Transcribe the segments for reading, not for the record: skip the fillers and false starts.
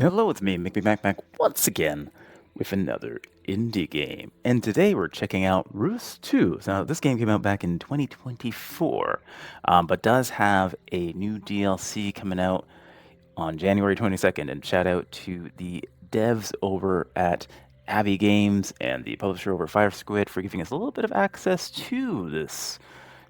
Hello, it's me, Mickey back once again with another indie game. And today we're checking out Reus 2. So this game came out back in 2024, but does have a new DLC coming out on January 22nd. And shout out to the devs over at Abbey Games and the publisher over Fire Squid for giving us a little bit of access to this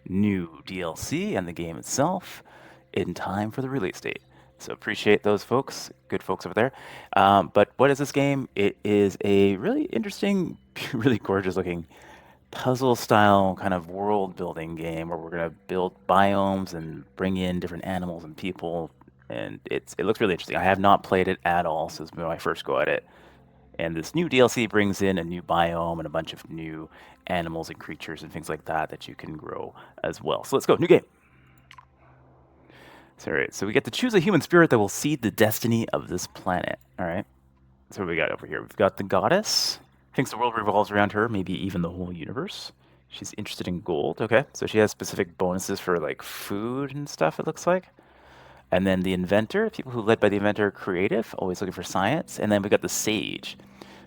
new DLC and the game itself in time for the release date. So appreciate those folks, good folks over there. But what is this game? It is a really interesting, really gorgeous looking puzzle style kind of world building game where we're going to build biomes and bring in different animals and people. And it looks really interesting. I have not played it at all, so this is my first go at it. And this new DLC brings in a new biome and a bunch of new animals and creatures and things like that that you can grow as well. So let's go, new game. So, all right, so we get to choose a human spirit that will seed the destiny of this planet. All right. So what we got over here? We've got the goddess. Thinks the world revolves around her, maybe even the whole universe. She's interested in gold. Okay. So she has specific bonuses for like food and stuff, it looks like. And then the inventor, people who led by the inventor are creative, always looking for science. And then we got the sage.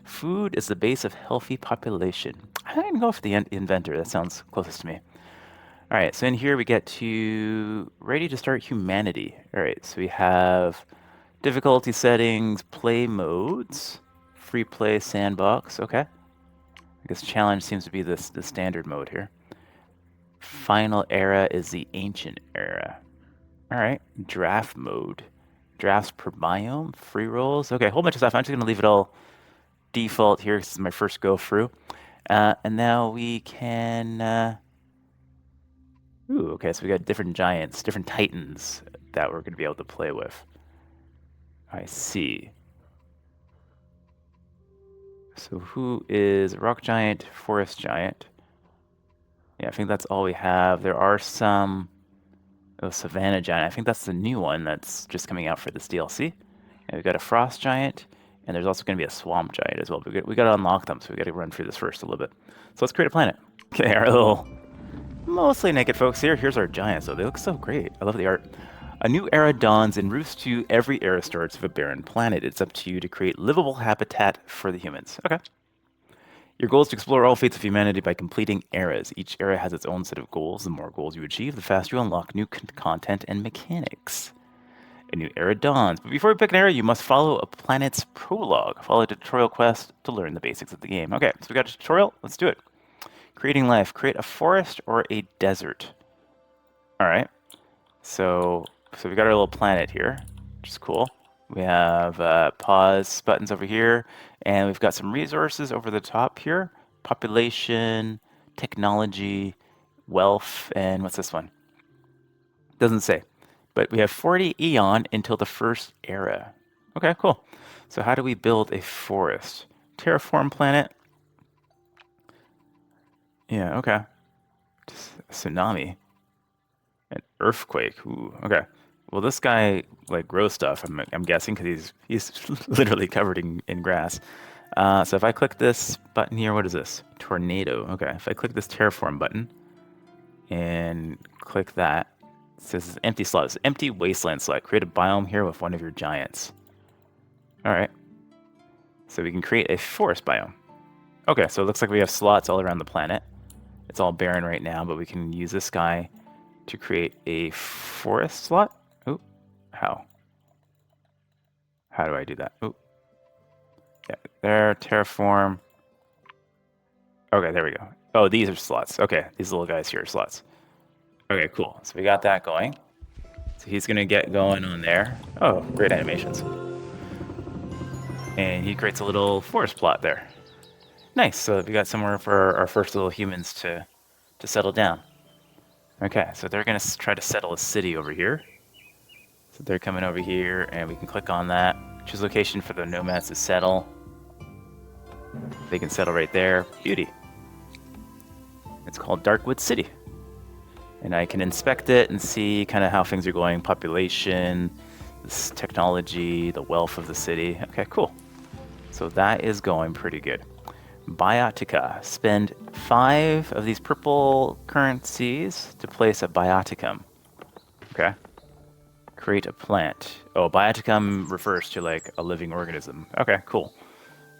Food is the base of healthy population. I'm going to go for the inventor. That sounds closest to me. All right, so in here we get to ready to start humanity. All right, so we have difficulty settings, play modes, free play, sandbox. Okay, I guess challenge seems to be the standard mode here. Final era is the ancient era. All right, draft mode, drafts per biome, free rolls. Okay, a whole bunch of stuff. I'm just gonna leave it all default here. This is my first go through, and now we can. Ooh, okay, so we got different giants, different titans that we're going to be able to play with. I see. So who is rock giant, forest giant? Yeah, I think that's all we have. There are some savannah giant. I think that's the new one that's just coming out for this DLC. And we've got a frost giant, and there's also going to be a swamp giant as well. But we got to unlock them, so we got to run through this first a little bit. So let's create a planet. Okay, our little mostly naked folks here. Here's our giants, though. They look so great. I love the art. A new era dawns in Reus 2. Every era starts with a barren planet. It's up to you to create livable habitat for the humans. Okay. Your goal is to explore all fates of humanity by completing eras. Each era has its own set of goals. The more goals you achieve, the faster you unlock new content and mechanics. A new era dawns. But before we pick an era, you must follow a planet's prologue. Follow a tutorial quest to learn the basics of the game. Okay, so we got a tutorial. Let's do it. Creating life. Create a forest or a desert. All right. So we got our little planet here, which is cool. We have pause buttons over here, and we've got some resources over the top here. Population, technology, wealth, and what's this one? Doesn't say. But we have 40 eon until the first era. Okay, cool. So how do we build a forest? Terraform planet. Yeah, okay. Just a tsunami. An earthquake. Ooh, okay. Well, this guy like grows stuff. I'm guessing because he's literally covered in grass. So if I click this button here, what is this? Tornado. Okay. If I click this terraform button and click that, it says empty slot. It's empty wasteland slot. Create a biome here with one of your giants. All right. So we can create a forest biome. Okay. So it looks like we have slots all around the planet. It's all barren right now, but we can use this guy to create a forest slot. Oh, how? How do I do that? Oh, yeah, there, terraform. Okay, there we go. Oh, these are slots. Okay, these little guys here are slots. Okay, cool. So we got that going. So he's gonna get going on there. Oh, great animations. And he creates a little forest plot there. Nice. So we got somewhere for our first little humans to settle down. Okay, so they're gonna try to settle a city over here. So they're coming over here, and we can click on that. Choose location for the nomads to settle. They can settle right there. Beauty. It's called Darkwood City. And I can inspect it and see kind of how things are going. Population, this technology, the wealth of the city. Okay, cool. So that is going pretty good. Biotica. Spend 5 of these purple currencies to place a bioticum. Okay. Create a plant. Oh, bioticum refers to like a living organism. Okay, cool.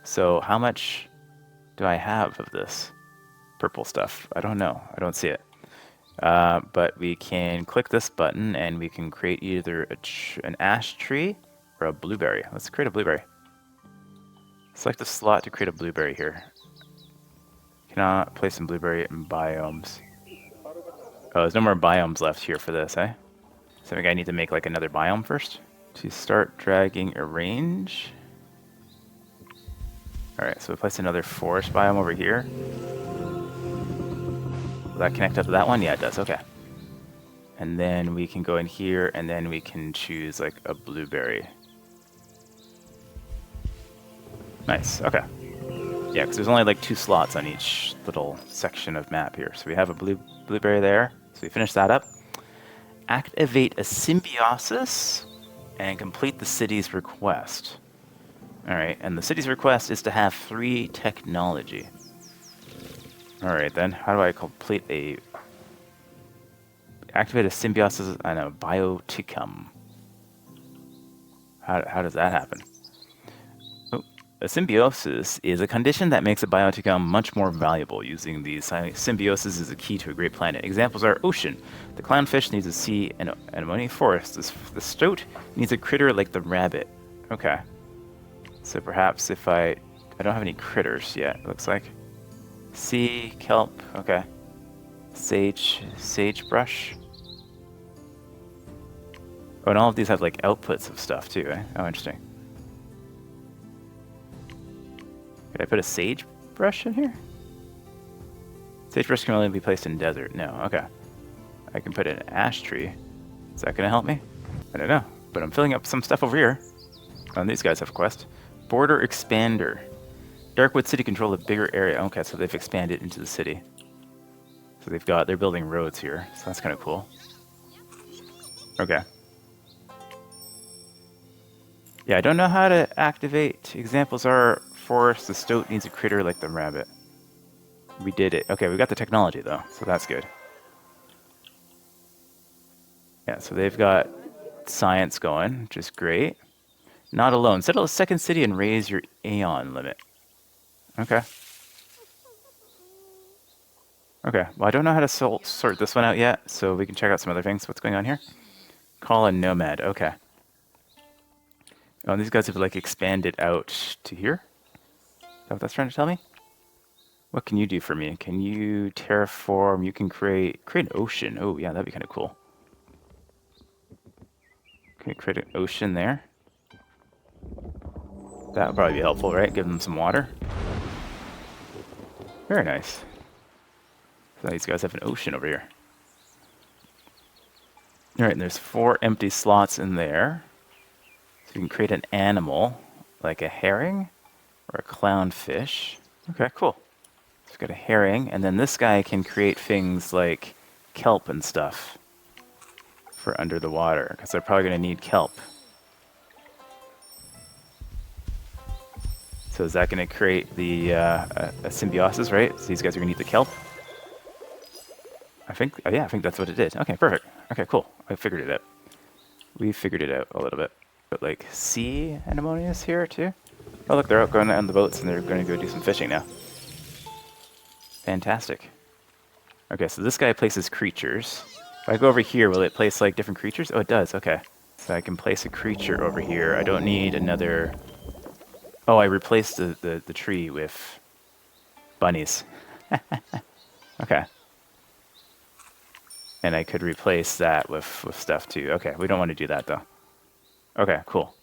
So how much do I have of this purple stuff? I don't know. I don't see it. But we can click this button and we can create either an ash tree or a blueberry. Let's create a blueberry. Select a slot to create a blueberry here. Cannot place in blueberry in biomes. Oh, there's no more biomes left here for this, eh? So I need to make like another biome first. To start dragging arrange. Alright, so we place another forest biome over here. Will that connect up to that one? Yeah, it does. Okay. And then we can go in here and then we can choose like a blueberry. Nice. Okay. Yeah, because there's only like 2 slots on each little section of map here. So we have a blueberry there. So we finish that up. Activate a symbiosis and complete the city's request. Alright, and the city's request is to have 3 technology. Alright then, how do I complete a... Activate a symbiosis and a bioticum. How does that happen? Oh, a symbiosis is a condition that makes a bioticum much more valuable. Using these symbiosis is a key to a great planet. Examples are ocean. The clownfish needs a sea and anemone forest. The stoat needs a critter like the rabbit. Okay. So perhaps if I don't have any critters yet, it looks like. Sea, kelp, okay. Sagebrush. Oh, and all of these have like outputs of stuff too, eh? Oh, interesting. Could I put a sagebrush in here? Sagebrush can only be placed in desert. No, okay. I can put an ash tree. Is that gonna help me? I don't know, but I'm filling up some stuff over here. Oh, and these guys have a quest. Border expander. Darkwood City control a bigger area. Okay, so they've expanded into the city. So they're building roads here, so that's kind of cool. Okay. Yeah, I don't know how to activate. Examples are forest, the stoat needs a critter like the rabbit. We did it. Okay, we got the technology though, so that's good. Yeah, so they've got science going, which is great. Not alone. Settle a second city and raise your Aeon limit. Okay. Okay, well I don't know how to sort this one out yet, so we can check out some other things. What's going on here? Call a nomad, okay. Oh, and these guys have like expanded out to here? Is that what that's trying to tell me? What can you do for me? Can you terraform? You can create an ocean. Oh yeah, that'd be kind of cool. Can we create an ocean there? That would probably be helpful, right? Give them some water. Very nice. So these guys have an ocean over here. Alright, and there's 4 empty slots in there. So you can create an animal, like a herring or a clownfish. Okay, cool. So we've got a herring, and then this guy can create things like kelp and stuff for under the water, because they're probably going to need kelp. So is that going to create the a symbiosis, right? So these guys are going to need the kelp. I think, oh yeah, I think that's what it is. Okay, perfect. Okay, cool. I figured it out. We figured it out a little bit. But like sea anemones here too. Oh look, they're out going on the boats and they're going to go do some fishing now. Fantastic. Okay, so this guy places creatures. If I go over here, will it place like different creatures? Oh, it does. Okay. So I can place a creature over here. I don't need another... Oh, I replaced the tree with bunnies. Okay. And I could replace that with stuff too. Okay, we don't want to do that though. Okay, cool.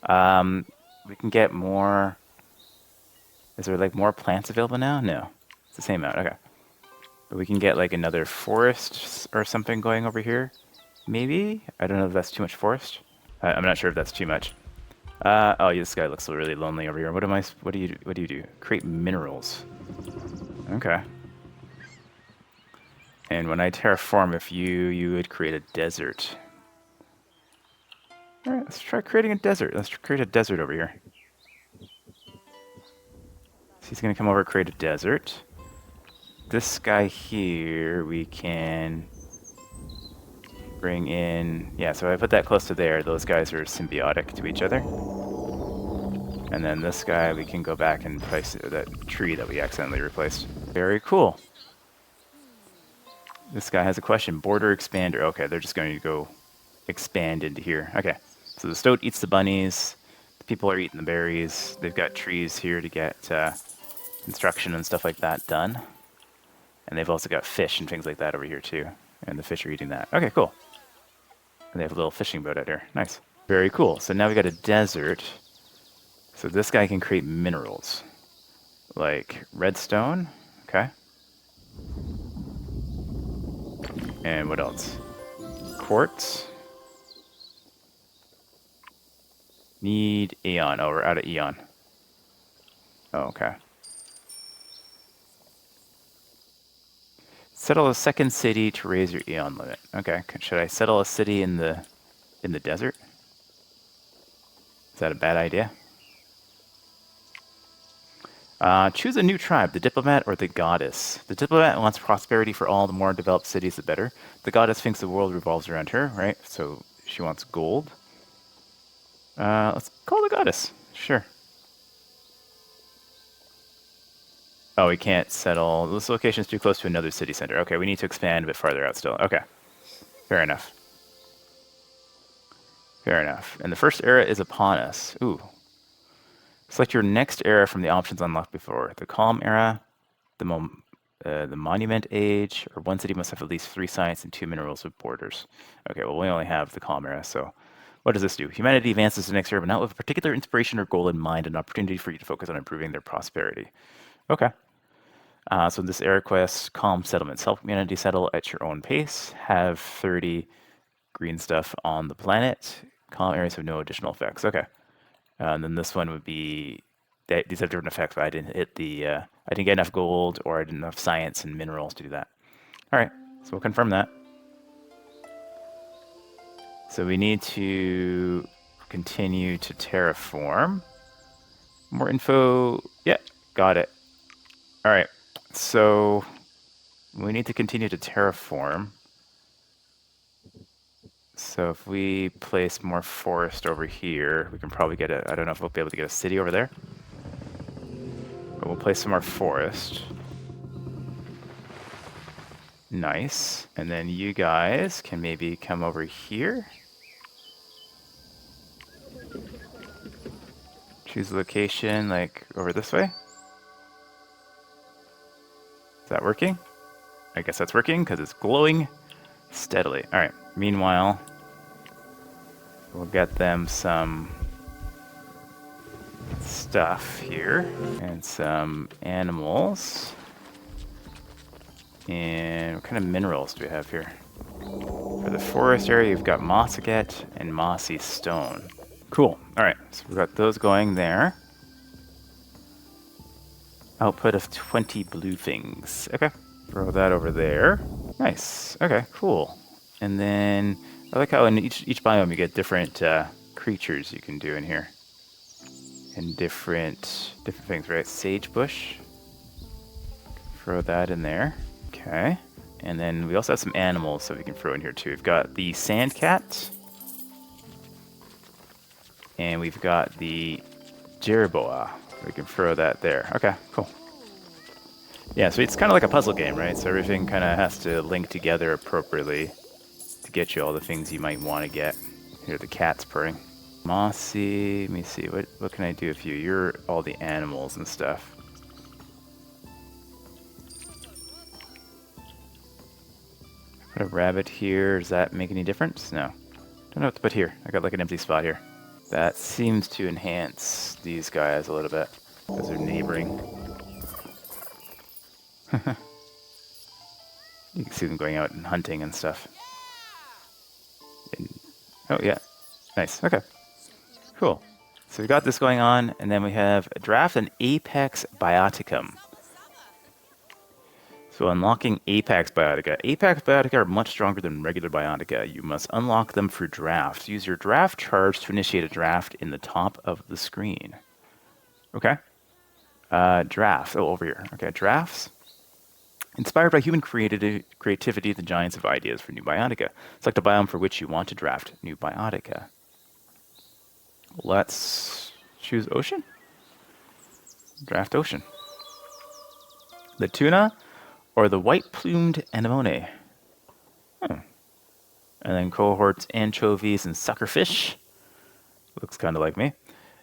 We can get more... Is there like more plants available now? No. It's the same amount. Okay. But we can get like another forest or something going over here. Maybe? I don't know if that's too much forest. I'm not sure if that's too much. Oh, this guy looks really lonely over here. What do you do? Create minerals. Okay. And when I terraform, if you would create a desert. All right, let's try creating a desert. Let's create a desert over here. So he's gonna come over and create a desert. This guy here, we can Bring in, yeah, so I put that close to there. Those guys are symbiotic to each other. And then this guy, we can go back and place that tree that we accidentally replaced. Very cool. This guy has a question. Border expander. Okay, they're just going to go expand into here. Okay, so the stoat eats the bunnies. The people are eating the berries. They've got trees here to get construction and stuff like that done. And they've also got fish and things like that over here too. And the fish are eating that. Okay, cool. And they have a little fishing boat out here. Nice. Very cool. So now we got a desert. So this guy can create minerals. Like redstone. Okay. And what else? Quartz. Need Aeon. Oh, we're out of Aeon. Oh, okay. Settle a second city to raise your Aeon limit. Okay. Should I settle a city in the desert? Is that a bad idea? Choose a new tribe, the diplomat or the goddess. The diplomat wants prosperity for all. The more developed cities, the better. The goddess thinks the world revolves around her, right? So she wants gold. Let's call the goddess. Sure. Oh, we can't settle. This location is too close to another city center. Okay, we need to expand a bit farther out still. Okay. Fair enough. Fair enough. And the first era is upon us. Ooh. Select your next era from the options unlocked before. The Calm Era, the Monument Age, or one city must have at least 3 science and 2 minerals with borders. Okay, well, we only have the Calm Era, so what does this do? Humanity advances to the next era, but not with a particular inspiration or goal in mind, an opportunity for you to focus on improving their prosperity. Okay. So this era quest, Calm Settlements. Help humanity settle at your own pace. Have 30 green stuff on the planet. Calm areas have no additional effects. Okay. And then this one would be, these have different effects, but I didn't hit the, I didn't get enough gold or I didn't have enough science and minerals to do that. All right, so we'll confirm that. So we need to continue to terraform. More info. Yeah, got it. All right, so we need to continue to terraform. So if we place more forest over here, we can probably get I don't know if we'll be able to get a city over there. But we'll place some more forest. Nice. And then you guys can maybe come over here. Choose a location, like over this way. Is that working? I guess that's working because it's glowing steadily. All right. Meanwhile, we'll get them some stuff here and some animals. And what kind of minerals do we have here? For the forest area, you've got mossaget and mossy stone. Cool. All right, so we've got those going there. Output of 20 blue things. Okay, throw that over there. Nice. Okay, cool. And then I like how in each biome you get different creatures you can do in here. And different things, right? Sagebush. Throw that in there. Okay. And then we also have some animals that we can throw in here too. We've got the sand cat. And we've got the jerboa. We can throw that there. Okay, cool. Yeah, so it's kind of like a puzzle game, right? So everything kind of has to link together appropriately to get you all the things you might want to get. Here, the cat's purring. Mossy, let me see, what can I do with you? You're all the animals and stuff. Put a rabbit here, does that make any difference? No. Don't know what to put here. I got like an empty spot here. That seems to enhance these guys a little bit, because they're neighboring. You can see them going out and hunting and stuff. Oh yeah, nice, okay. Cool. So we got this going on, and then we have a draft and Apex Bioticum. So unlocking Apex Biotica. Apex Biotica are much stronger than regular Biotica. You must unlock them through drafts. Use your draft charge to initiate a draft in the top of the screen. Okay. Drafts. Oh, over here. Okay, drafts. Inspired by human creativity, the giants have ideas for new biotica. Select a biome for which you want to draft new biotica. Let's choose ocean. Draft ocean. The tuna or the white-plumed anemone. And then cohorts, anchovies, and suckerfish. Looks kind of like me.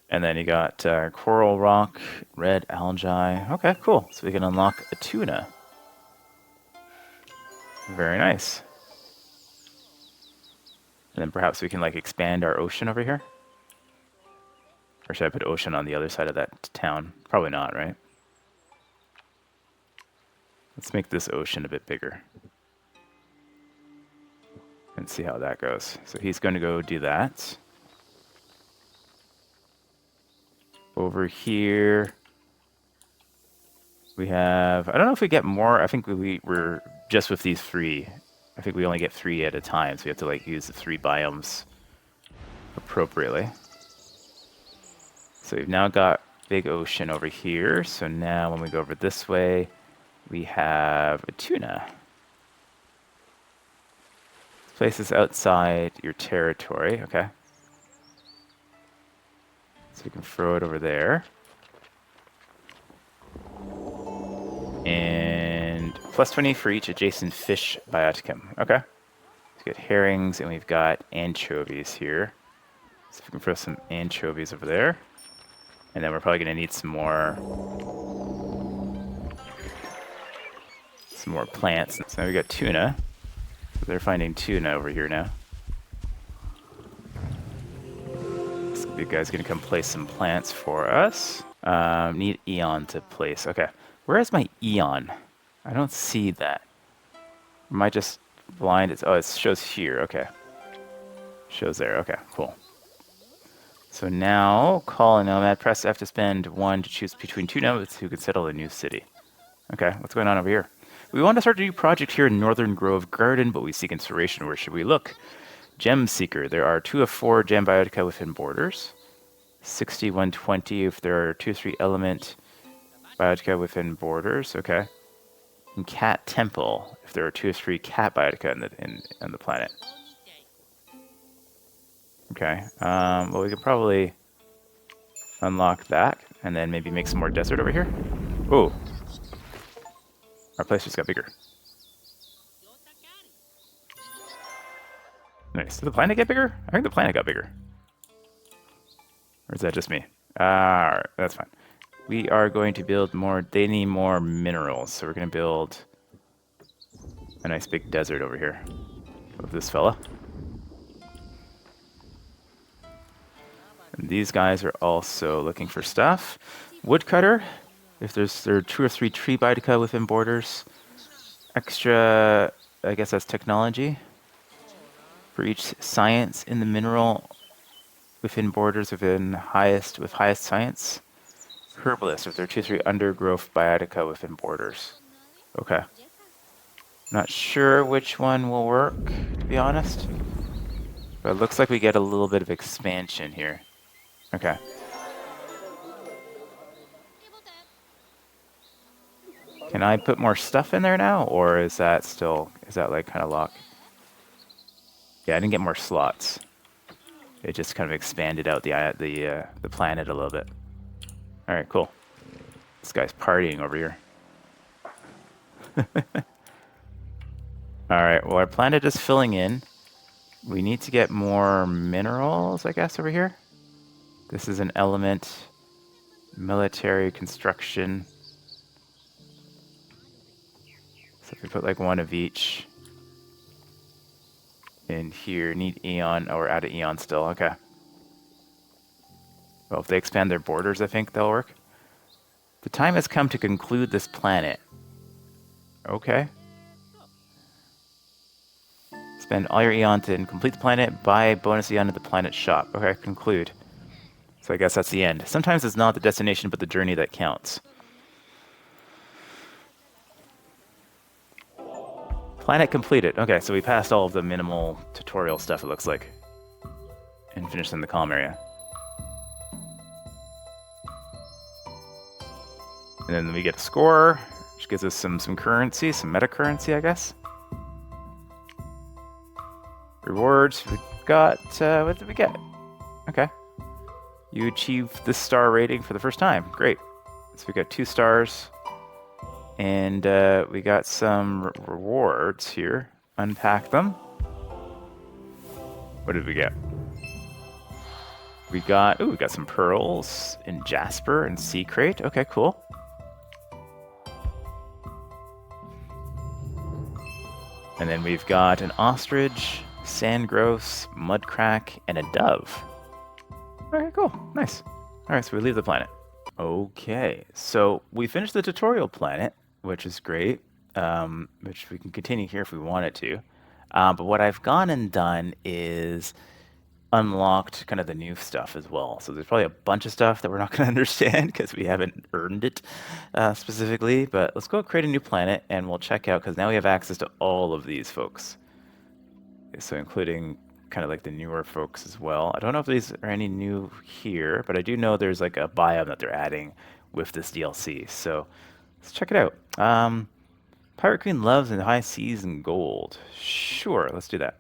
And then you got coral rock, red algae. Okay, cool. So we can unlock a tuna. Very nice. And then perhaps we can like expand our ocean over here. Or should I put ocean on the other side of that town? Probably not, right? Let's make this ocean a bit bigger. And see how that goes. So he's going to go do that. Over here, we have, I don't know if we get more. I think we're just with these 3. I think we only get 3 at a time, so we have to like use the 3 biomes appropriately. So we've now got big ocean over here. So now when we go over this way, we have a tuna. This place is outside your territory, okay. So we can throw it over there. And plus 20 for each adjacent fish bioticum. Okay. So we got herrings and we've got anchovies here. So we can throw some anchovies over there. And then we're probably going to need some more plants. So now we got tuna. So they're finding tuna over here now. This big guy's going to come place some plants for us. Need Eon to place. Okay. Where is my Eon? I don't see that. Am I just blind? Oh, it shows here. Okay. Shows there. Okay, cool. So now, call a nomad. Press F to spend 1 to choose between 2 nomads who can settle a new city. Okay, what's going on over here? We want to start a new project here in Northern Grove Garden, but we seek inspiration. Where should we look? Gem Seeker. There are 2 of 4 gem biotica within borders. 6120 if there are 2 or 3 element biotica within borders. Okay. And Cat Temple if there are 2 or 3 cat biotica in the planet. Okay. Well, we could probably unlock that and then maybe make some more desert over here. Oh, our place just got bigger. Nice. Did the planet get bigger? I think the planet got bigger. Or is that just me? Alright, that's fine. We are going to build more. They need more minerals, so we're going to build a nice big desert over here with this fella. And these guys are also looking for stuff. Woodcutter, if there are 2 or 3 tree biotica within borders. Extra, I guess that's technology. For each science in the mineral within borders with highest science. Herbalist, if there are 2 or 3 undergrowth biotica within borders. Okay. Not sure which one will work, to be honest. But it looks like we get a little bit of expansion here. Okay. Can I put more stuff in there now, or is that like kind of locked? Yeah, I didn't get more slots. It just kind of expanded out the planet a little bit. All right, cool. This guy's partying over here. All right, well, our planet is filling in. We need to get more minerals, I guess, over here. This is an element. Military construction. So if we put like 1 of each in here, need Eon, or out of Eon still, okay. Well, if they expand their borders, I think they'll work. The time has come to conclude this planet. Okay. Spend all your Eon to complete the planet, buy bonus Eon at the planet shop. Okay, conclude. So I guess that's the end. Sometimes it's not the destination, but the journey that counts. Planet completed. Okay, so we passed all of the minimal tutorial stuff, it looks like. And finished in the calm area. And then we get a score. which gives us some currency, some meta currency, I guess. Rewards, we got, what did we get? Okay. You achieved the star rating for the first time. Great. So we got 2 stars. And we got some rewards here. Unpack them. What did we get? We got some pearls in Jasper and Sea Crate. Okay, cool. And then we've got an ostrich, sandgrouse, mudcrack, and a dove. Okay, cool. Nice. All right, so we leave the planet. Okay, so we finished the tutorial planet, which is great, which we can continue here if we wanted to. But what I've gone and done is unlocked kind of the new stuff as well. So there's probably a bunch of stuff that we're not going to understand because we haven't earned it specifically. But let's go create a new planet and we'll check out, because now we have access to all of these folks. So including kind of like the newer folks as well. I don't know if these are any new here, but I do know there's like a biome that they're adding with this DLC. So let's check it out. Pirate Queen loves in high seas and gold. Sure, let's do that.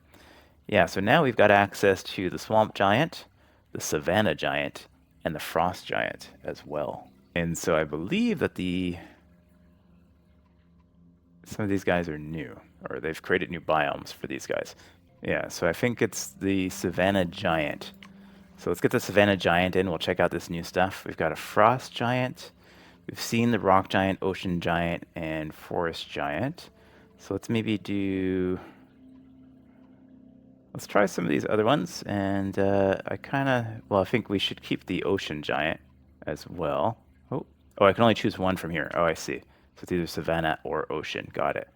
Yeah, so now we've got access to the Swamp Giant, the Savannah Giant, and the Frost Giant as well. And so I believe that some of these guys are new, or they've created new biomes for these guys. Yeah, so I think it's the Savannah Giant. So let's get the Savannah Giant in. We'll check out this new stuff. We've got a Frost Giant. We've seen the Rock Giant, Ocean Giant, and Forest Giant. So let's maybe do... Let's try some of these other ones. And I think we should keep the Ocean Giant as well. Oh, I can only choose one from here. Oh, I see. So it's either Savannah or Ocean. Got it.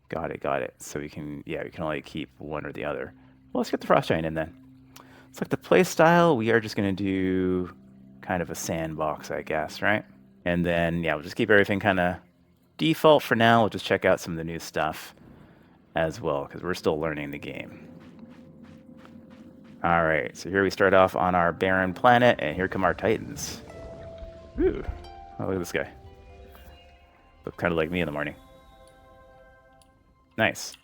Got it. So we can only keep one or the other. Well, let's get the Frost Giant in then. It's like the play style. We are just going to do kind of a sandbox, I guess, right? And then, yeah, we'll just keep everything kind of default for now. We'll just check out some of the new stuff as well, because we're still learning the game. All right, so here we start off on our barren planet, and here come our Titans. Ooh, oh, look at this guy. Look kind of like me in the morning. Nice.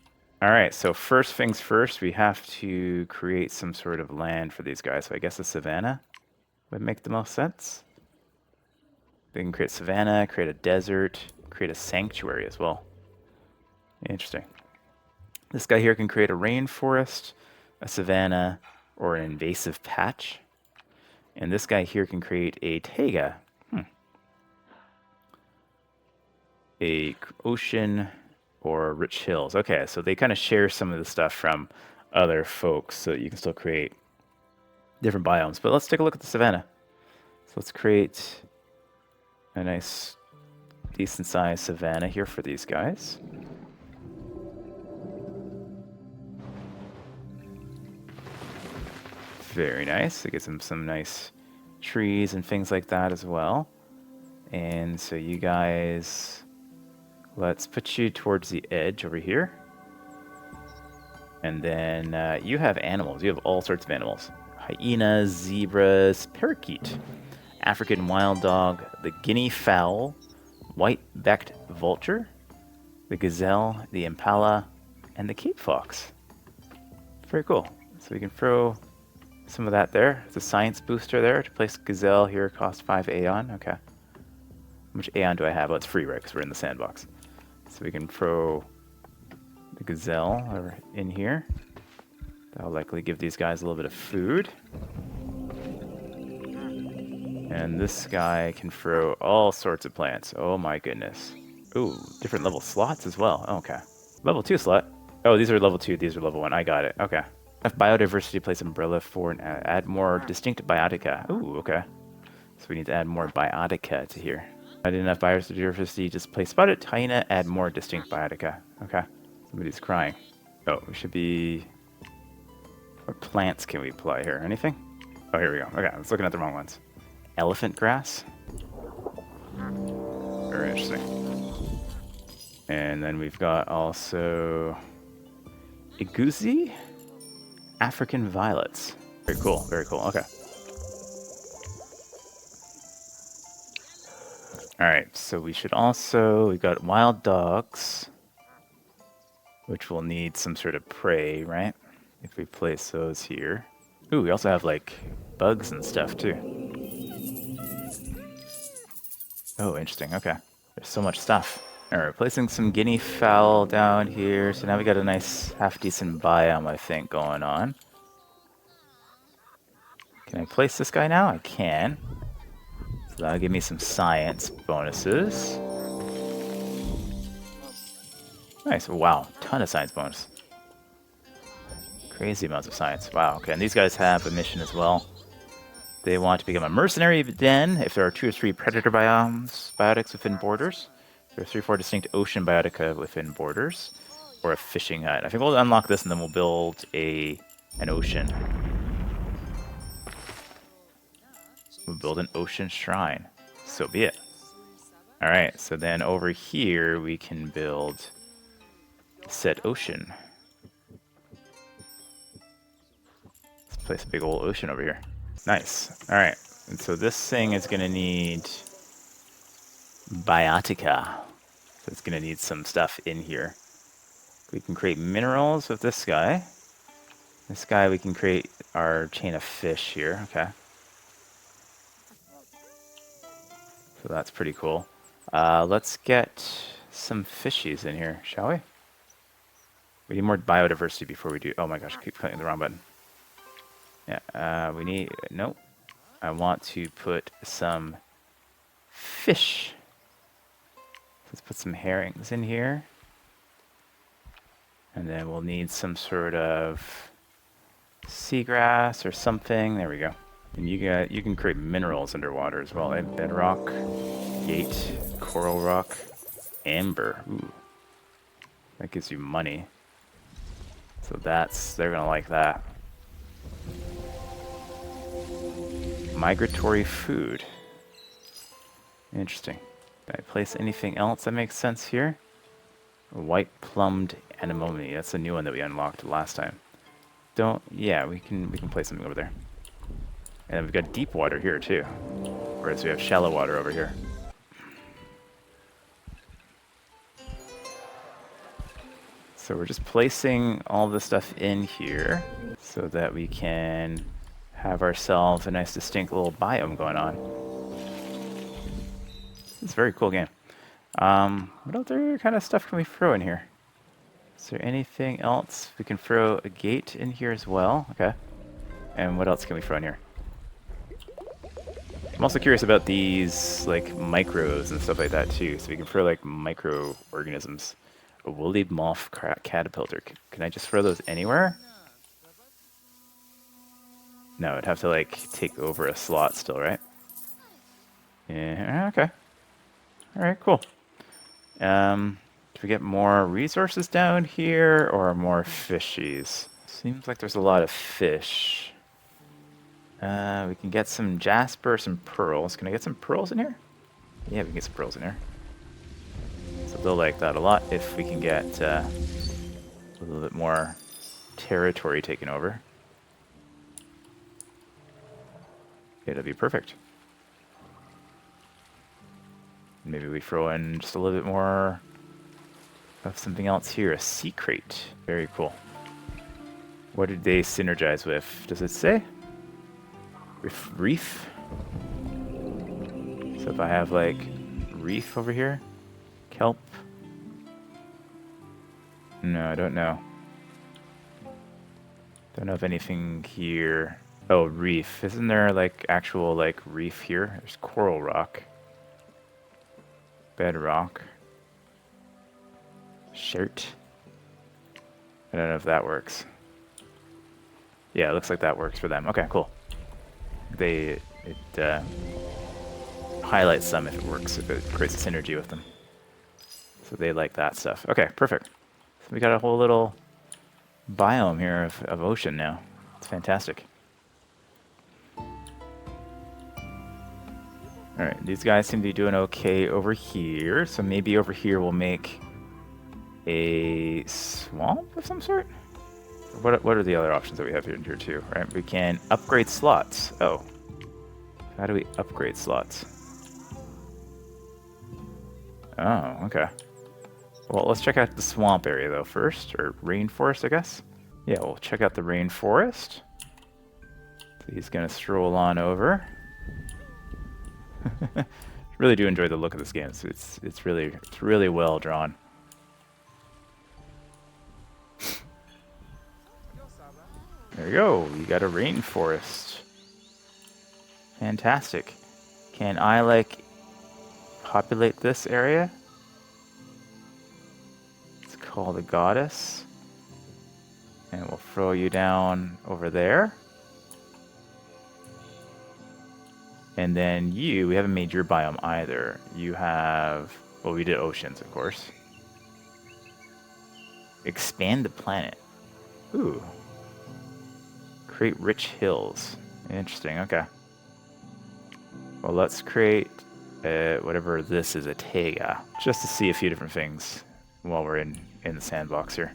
All right, so first things first, we have to create some sort of land for these guys. So I guess a savanna would make the most sense. They can create savanna, create a desert, create a sanctuary as well. Interesting. This guy here can create a rainforest, a savanna, or an invasive patch. And this guy here can create a taiga. A ocean or rich hills. Okay, so they kind of share some of the stuff from other folks, so you can still create different biomes. But let's take a look at the savanna. So let's create a nice, decent sized savanna here for these guys. Very nice. It gives them some nice trees and things like that as well. And so you guys, let's put you towards the edge over here. And then you have animals. You have all sorts of animals. Hyenas, zebras, parakeet, African wild dog, the guinea fowl, white-becked vulture, the gazelle, the impala, and the Cape fox. Very cool. So we can throw some of that there. It's a science booster there. To place gazelle here costs 5 Aeon. Okay. How much Aeon do I have? Oh, it's free, right? Because we're in the sandbox. So we can throw the gazelle in here. That'll likely give these guys a little bit of food. And this guy can throw all sorts of plants. Oh my goodness. Ooh, different level slots as well. Okay. Level 2 slot. Oh, these are level 2. These are level 1. I got it. Okay. If biodiversity, place umbrella for and add more distinct biotica. Ooh, okay. So we need to add more biotica to here. I didn't have biodiversity, just place spotted hyena, add more distinct biotica. Okay. Somebody's crying. Oh, we should be... What plants can we apply here? Anything? Oh, here we go. Okay, I was looking at the wrong ones. Elephant grass. Very interesting. And then we've got also... Iguzi? African violets. Very cool, very cool. Okay. Alright, so we should also... We got wild dogs, which will need some sort of prey, right? If we place those here. Ooh, we also have, like, bugs and stuff, too. Oh, interesting. Okay. There's so much stuff. Alright, placing some guinea fowl down here. So now we got a nice, half-decent biome, I think, going on. Can I place this guy now? I can. So that'll give me some science bonuses. Nice. Wow. Ton of science bonus. Crazy amounts of science. Wow. Okay, and these guys have a mission as well. They want to become a mercenary den if there are 2 or 3 predator biotics within borders. There are 3 or 4 distinct ocean biotica within borders. Or a fishing hut. I think we'll unlock this and then we'll build an ocean. We'll build an ocean shrine. So be it. Alright, so then over here we can build said ocean. Let's place a big old ocean over here. Nice. Alright, and so this thing is going to need biotica. So it's going to need some stuff in here. We can create minerals with this guy. This guy we can create our chain of fish here. Okay. So that's pretty cool. Let's get some fishies in here, shall we? We need more biodiversity before we do... Oh my gosh, I keep clicking the wrong button. Yeah, we need... Nope. I want to put some fish. Let's put some herrings in here. And then we'll need some sort of seagrass or something. There we go. And you can create minerals underwater as well. Bedrock, gate, coral rock, amber. Ooh. That gives you money. So they're gonna like that. Migratory food. Interesting. Did I place anything else that makes sense here? White plumbed anemone. That's a new one that we unlocked last time. Yeah, we can place something over there. And we've got deep water here too. Whereas we have shallow water over here. So we're just placing all this stuff in here so that we can have ourselves a nice distinct little biome going on. It's a very cool game. What other kind of stuff can we throw in here? Is there anything else? We can throw a gate in here as well. Okay. And what else can we throw in here? I'm also curious about these like micros and stuff like that too. So we can throw like microorganisms. A woolly moth caterpillar. Can I just throw those anywhere? No, it'd have to like take over a slot still, right? Yeah, okay. Alright, cool. Do we get more resources down here or more fishies? Seems like there's a lot of fish. We can get some jasper, some pearls. Can I get some pearls in here? Yeah, we can get some pearls in here. So they'll like that a lot if we can get a little bit more territory taken over. It'll be perfect. Maybe we throw in just a little bit more of something else here. A sea crate. Very cool. What did they synergize with? Does it say? With reef? So if I have like reef over here? Kelp? No, I don't know. Don't know of anything here. Oh, reef. Isn't there like actual like reef here? There's coral rock. Bedrock. Shirt. I don't know if that works. Yeah, it looks like that works for them. Okay, cool. It highlights them if it works, if it creates a synergy with them. So they like that stuff. Okay, perfect. So we got a whole little biome here of ocean now. It's fantastic. Alright, these guys seem to be doing okay over here. So maybe over here we'll make a swamp of some sort? What are the other options that we have here too, right? We can upgrade slots. Oh. How do we upgrade slots? Oh, okay. Well, let's check out the swamp area though first, or rainforest, I guess. Yeah, we'll check out the rainforest. So he's gonna stroll on over. Really do enjoy the look of this game. It's really well drawn. There you go. You got a rainforest. Fantastic. Can I like populate this area? Let's call the goddess. And we'll throw you down over there. And then you, we haven't made your biome either. You have, well, we did oceans, of course. Expand the planet. Ooh. Create rich hills. Interesting, okay. Well, let's create whatever this is, a taiga, just to see a few different things while we're in the sandbox here.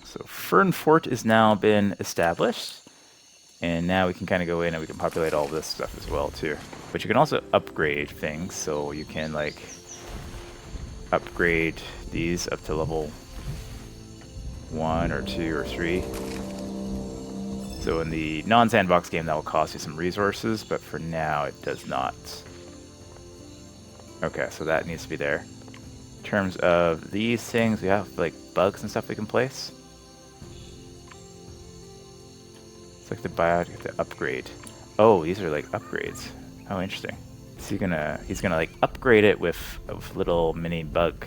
So Fern Fort has now been established. And now we can kind of go in and we can populate all this stuff as well too. But you can also upgrade things, so you can like upgrade these up to level 1 or 2 or 3. So in the non-sandbox game that will cost you some resources, but for now it does not. Okay, so that needs to be there. In terms of these things, we have like bugs and stuff we can place. It's like the biotic, the upgrade. Oh, these are like upgrades. Oh, interesting. So he's gonna like upgrade it with a little mini bug.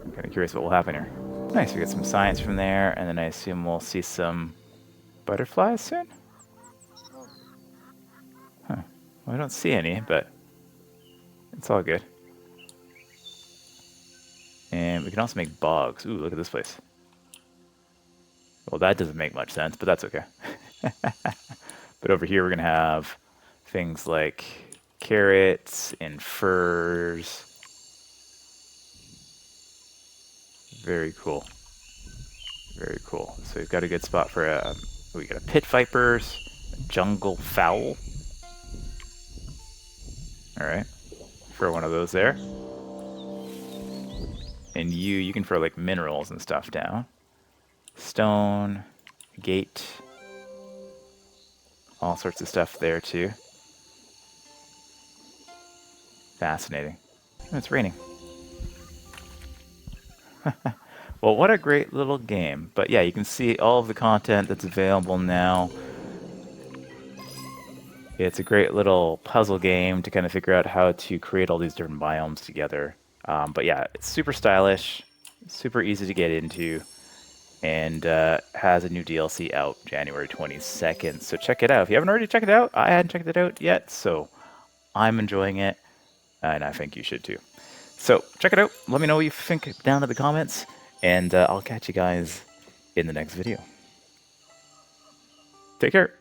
I'm kind of curious what will happen here. Nice, we get some science from there, and then I assume we'll see some butterflies soon? Huh. Well, I don't see any, but it's all good. And we can also make bogs. Ooh, look at this place. Well, that doesn't make much sense, but that's okay. But over here, we're going to have things like carrots and furs. Very cool. Very cool. So we've got a good spot for we got a pit vipers, a jungle fowl. All right, throw one of those there. And you can throw like minerals and stuff down. Stone, gate, all sorts of stuff there too. Fascinating. Oh, it's raining. Well, what a great little game. But yeah, you can see all of the content that's available now. It's a great little puzzle game to kind of figure out how to create all these different biomes together. But yeah, it's super stylish, super easy to get into, and has a new DLC out January 22nd. So check it out. If you haven't already checked it out, I hadn't checked it out yet, so I'm enjoying it, and I think you should too. So check it out. Let me know what you think down in the comments, and I'll catch you guys in the next video. Take care.